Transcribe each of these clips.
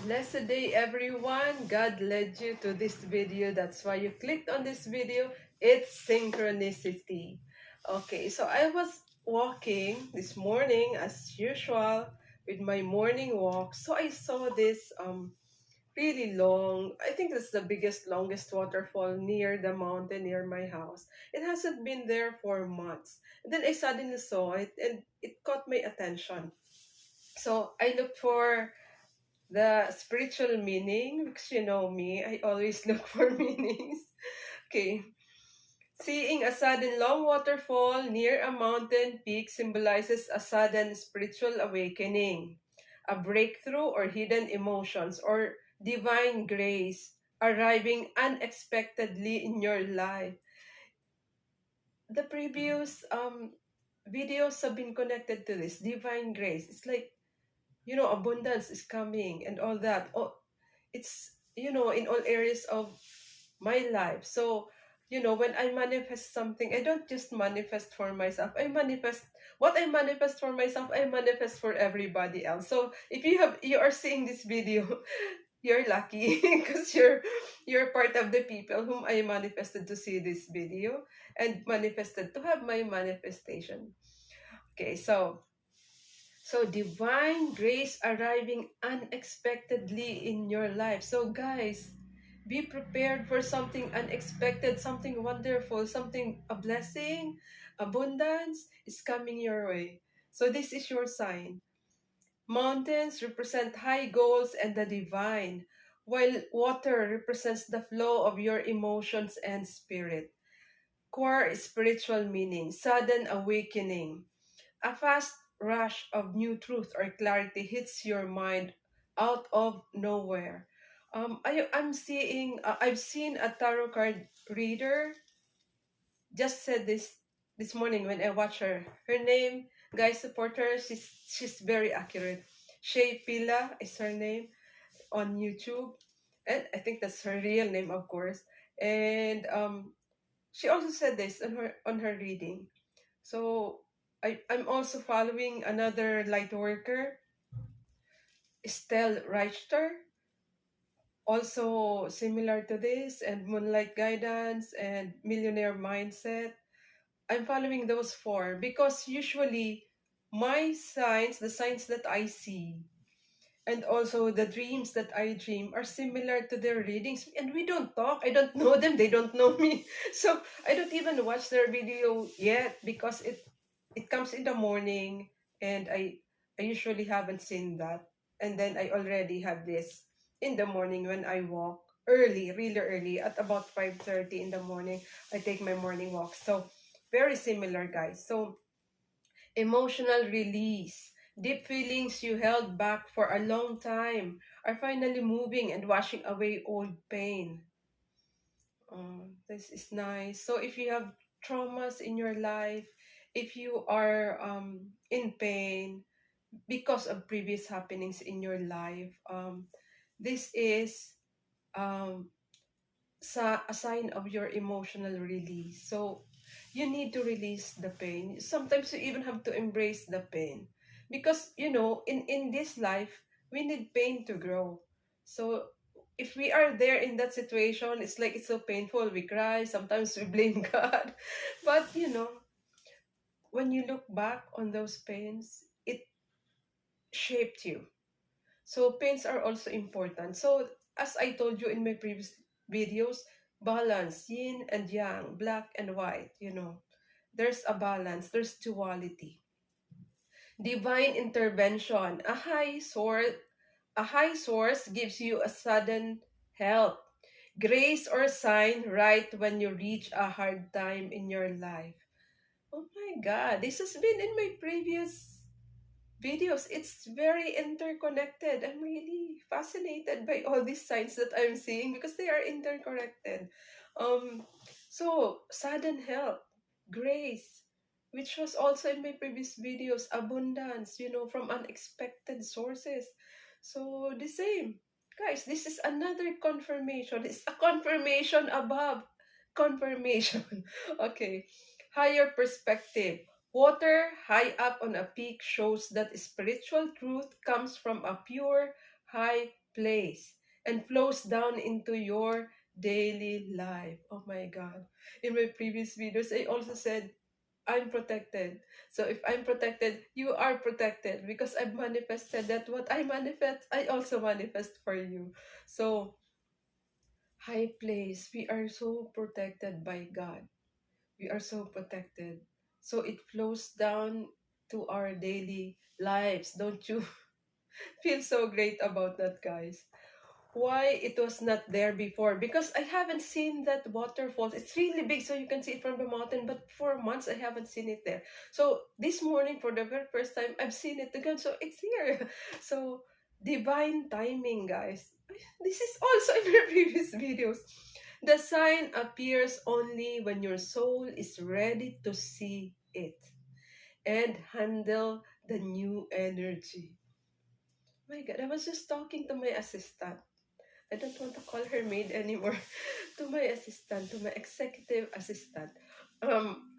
Blessed day, everyone. God led you to this video. That's why you clicked on this video. It's synchronicity. Okay, so I was walking this morning as usual with my morning walk. So I saw this really long, I think it's the longest waterfall near the mountain near my house. It hasn't been there for months. And then I suddenly saw it and it caught my attention. So I looked for the spiritual meaning, because you know me, I always look for meanings. Okay. Seeing a sudden long waterfall near a mountain peak symbolizes a sudden spiritual awakening, a breakthrough or hidden emotions, or divine grace arriving unexpectedly in your life. The previous videos have been connected to this divine grace. It's like, abundance is coming and all that. Oh, it's, in all areas of my life. So, when I manifest something, I don't just manifest for myself. I manifest for myself, I manifest for everybody else. So if you are seeing this video, you're lucky because you're part of the people whom I manifested to see this video and manifested to have my manifestation. Okay, so divine grace arriving unexpectedly in your life. So guys, be prepared for something unexpected, something wonderful, a blessing, abundance is coming your way. So this is your sign. Mountains represent high goals and the divine, while water represents the flow of your emotions and spirit. Core spiritual meaning, sudden awakening. A fast rush of new truth or clarity hits your mind out of nowhere. I've seen a tarot card reader just said this morning when I watched her. Her name, guys, support her. She's very accurate. Shay Pila is her name on YouTube, and I think that's her real name, of course. And she also said this on her reading. So I'm also following another light worker, Estelle Reichter, also similar to this, and Moonlight Guidance and Millionaire Mindset. I'm following those four because usually my signs, the signs that I see, and also the dreams that I dream are similar to their readings. And we don't talk. I don't know them. They don't know me. So I don't even watch their video yet because it comes in the morning and I usually haven't seen that. And then I already have this in the morning when I walk early, really early, at about 5:30 in the morning. I take my morning walk. So very similar, guys. So emotional release. Deep feelings you held back for a long time are finally moving and washing away old pain. This is nice. So if you have traumas in your life, if you are in pain because of previous happenings in your life, this is um, a sign of your emotional release. So you need to release the pain. Sometimes you even have to embrace the pain because in this life we need pain to grow. So if we are there in that situation, it's like it's so painful, we cry, sometimes we blame God. But when you look back on those pains, it shaped you. So pains are also important. So as I told you in my previous videos, balance, yin and yang, black and white, there's a balance, there's duality. Divine intervention, a high source gives you a sudden help, grace or sign right when you reach a hard time in your life. Oh my God, this has been in my previous videos. It's very interconnected. I'm really fascinated by all these signs that I'm seeing because they are interconnected. Um, so sudden help, grace, which was also in my previous videos, abundance, from unexpected sources. So the same. Guys, this is another confirmation. It's a confirmation above confirmation. Okay. Higher perspective. Water high up on a peak shows that spiritual truth comes from a pure, high place and flows down into your daily life. Oh my God. In my previous videos, I also said, I'm protected. So if I'm protected, you are protected because I've manifested that what I manifest, I also manifest for you. So, high place, we are so protected by God. We are so protected. So it flows down to our daily lives. Don't you feel so great about that, guys? Why it was not there before? Because I haven't seen that waterfall. It's really big, so you can see it from the mountain, but for months I haven't seen it there. So this morning, for the very first time, I've seen it again. So it's here. So divine timing, guys. This is also in your previous videos. The sign appears only when your soul is ready to see it and handle the new energy. My God, I was just talking to my assistant. I don't want to call her maid anymore. To my assistant, to my executive assistant. Um,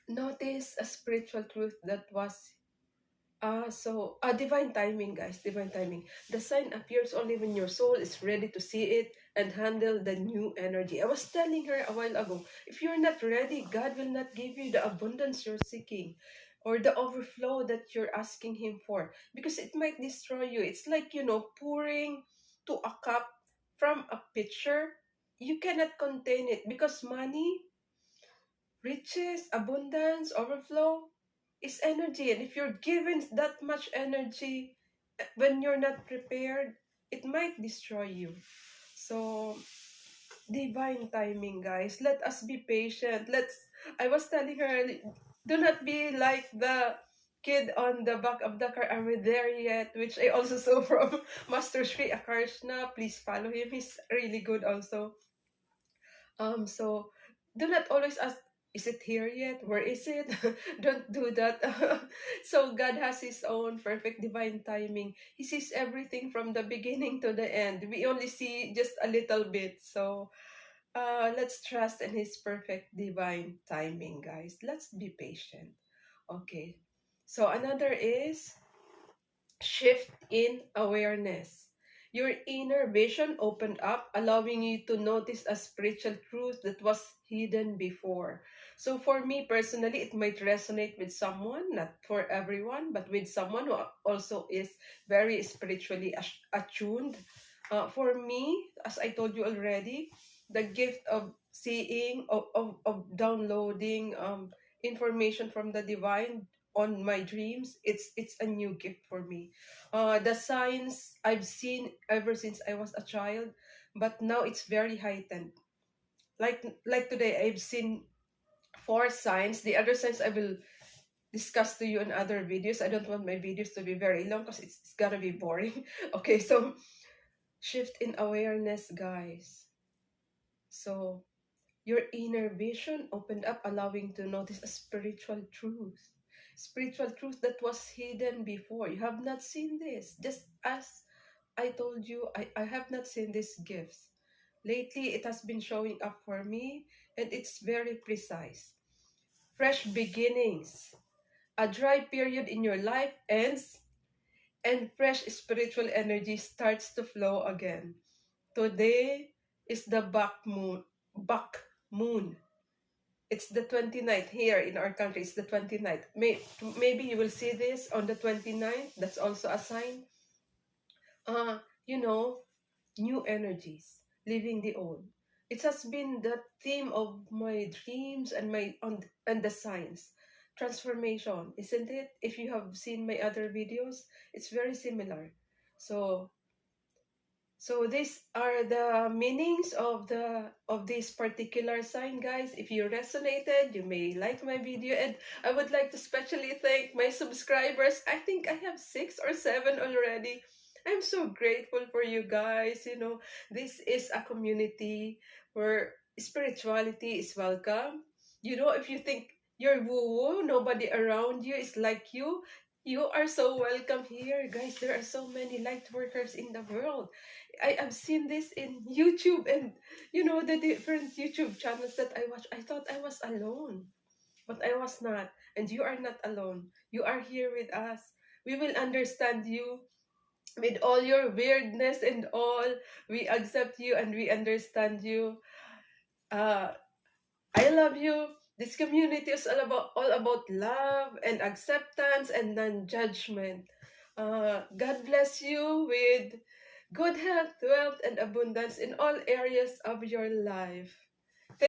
Notice a spiritual truth that was divine timing, guys, divine timing. The sign appears only when your soul is ready to see it and handle the new energy. I was telling her a while ago, if you're not ready, God will not give you the abundance you're seeking or the overflow that you're asking Him for because it might destroy you. It's like, pouring to a cup from a pitcher. You cannot contain it because money, riches, abundance, overflow is energy. And if you're given that much energy when you're not prepared, it might destroy you. So, divine timing, guys. Let us be patient. I was telling her, do not be like the kid on the back of the car. Are we there yet? Which I also saw from Master Sri Akarshna. Please follow him. He's really good also. So do not always ask, is it here yet? Where is it? Don't do that. So God has His own perfect divine timing. He sees everything from the beginning to the end. We only see just a little bit. So let's trust in His perfect divine timing, guys. Let's be patient. Okay. So another is shift in awareness. Your inner vision opened up, allowing you to notice a spiritual truth that was hidden before. So, for me personally, it might resonate with someone, not for everyone, but with someone who also is very spiritually attuned. For me, as I told you already, the gift of seeing, of downloading information from the divine on my dreams, it's a new gift for me. The signs I've seen ever since I was a child, but now it's very heightened. Like today, I've seen four signs. The other signs I will discuss to you in other videos. I don't want my videos to be very long because it's gonna be boring. Okay, so shift in awareness, guys. So your inner vision opened up, allowing to notice a spiritual truth. Spiritual truth that was hidden before. You have not seen this. Just as I told you, I have not seen these gifts. Lately, it has been showing up for me, and it's very precise. Fresh beginnings. A dry period in your life ends, and fresh spiritual energy starts to flow again. Today is the back moon. It's the 29th here in our country. It's the 29th. Maybe you will see this on the 29th. That's also a sign. Uh, you know, new energies, leaving the old. It has been the theme of my dreams and and the signs. Transformation, isn't it? If you have seen my other videos, it's very similar. So So these are the meanings of this particular sign, guys. If you resonated, you may like my video, and I would like to especially thank my subscribers. I think I have 6 or 7 already. I'm so grateful for you guys. This is a community where spirituality is welcome. If you think you're woo-woo, nobody around you is like you are so welcome here, guys. There are so many light workers in the world. I have seen this in YouTube and the different YouTube channels that I watch. I thought I was alone, but I was not. And you are not alone. You are here with us. We will understand you. with all your weirdness and all. We accept you and we understand you. Uh, I love you. This community is all about love and acceptance and non-judgment. God bless you with good health, wealth, and abundance in all areas of your life.